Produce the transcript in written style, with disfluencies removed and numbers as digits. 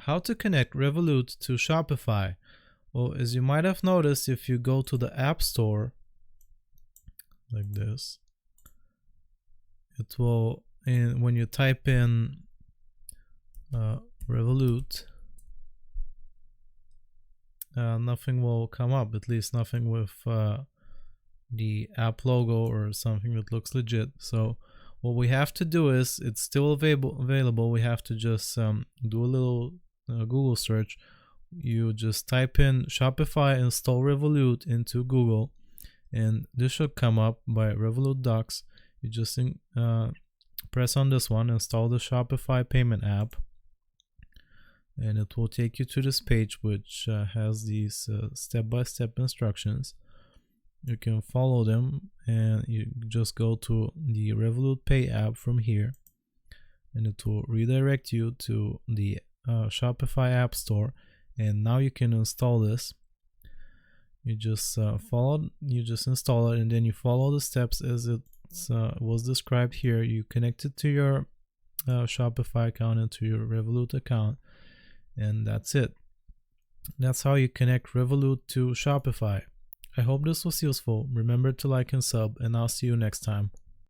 How to connect Revolut to Shopify. Well, as you might have noticed, if you go to the App Store like this, it will, when you type in Revolut, nothing will come up, at least nothing with the app logo or something that looks legit. So what we have to do is, it's still available. We have to just do a little Google search. You just type in Shopify install Revolut into Google, and this should come up by Revolut Docs. You just press on this one, install the Shopify payment app, and it will take you to this page which has these step-by-step instructions. You can follow them, and you just go to the Revolut Pay app from here, and it will redirect you to the Shopify App Store, and now you can install this. You just install it, and then you follow the steps as it was described here. You connect it to your Shopify account and to your Revolut account, and that's it. That's how you connect Revolut to Shopify. I hope this was useful. Remember to like and sub, and I'll see you next time.